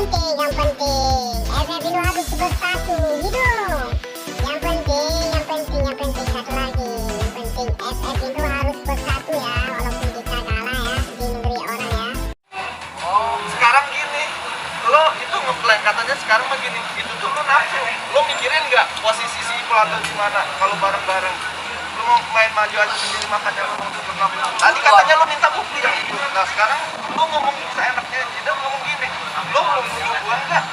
FF Indo harus bersatu gitu. Yang penting satu lagi. Yang penting FF Indo harus bersatu ya, walaupun kita kalah ya di negeri orang ya. Oh, sekarang gini, lo itu ngeklaim katanya sekarang begini, itu tuh lo nafsu. Lo mikirin nggak posisi si Plato di mana kalau bareng-bareng? Lo mau main maju aja sendiri makanya lo mau tutup nafsu. Tadi katanya lo minta bukti yang itu. Nah sekarang lo ngomong seenaknya, tidak ngomong gini. Lo belum punya gua nggak?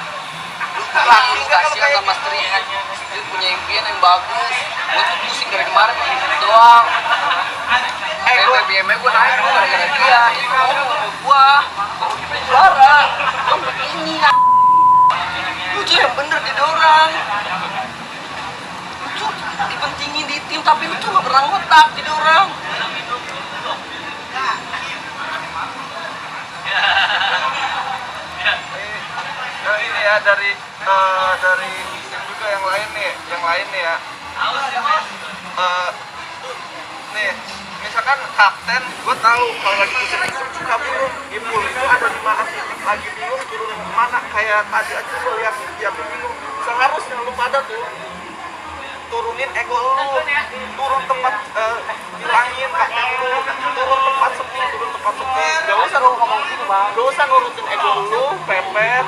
Laki nggak kalau kayak sama Stri dia punya impian yang bagus. Gue tuh pusing dari kemarin gitu doang. BBM gue naik tuh gara-gara dia. Itu ngomong sama gue juara. Gue begini lah. Lu tuh yang bener jadi orang. Lu tuh dipentingin di tim tapi lu tuh gak pernah ngotak jadi orang. ini ya dari tim juga yang lain nih ya. Nih, misalkan kapten, gue tahu kalau lagi pusing suka bingung, Ipul itu ada di mana sih? Lagi bingung turun kemana? Kayak tadi aja gue lihat dia bingung. Seharusnya lu pada tuh turunin ego lu, turun tempat hilangin kapten lu, turun tempat sepi. Gak usah lu ngomong gitu bang, gak usah ngurusin ego lu, pepet,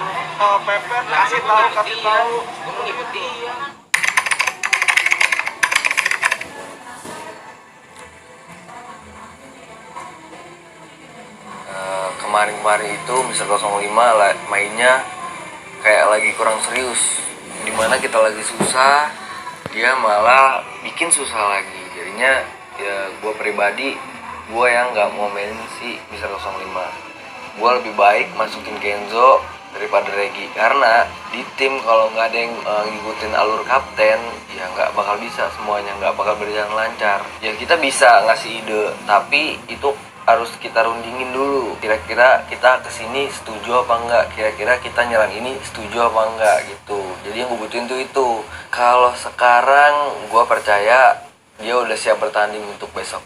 kasih tahu. Gue ngikut dia. Kemarin itu misal 05 mainnya kayak lagi kurang serius, dimana kita lagi susah dia malah bikin susah lagi. Jadinya ya gue pribadi gue yang nggak mau main si misal 05. Gue lebih baik masukin Kenzo daripada Regi, karena di tim kalau nggak ada yang ngikutin alur kapten ya nggak bakal bisa, semuanya nggak bakal berjalan lancar. Ya kita bisa ngasih ide tapi itu harus kita rundingin dulu, kira-kira kita kesini setuju apa enggak, kira-kira kita nyerang ini setuju apa enggak gitu. Jadi yang gue butuhin tuh itu. Kalau sekarang gue percaya dia udah siap bertanding untuk besok.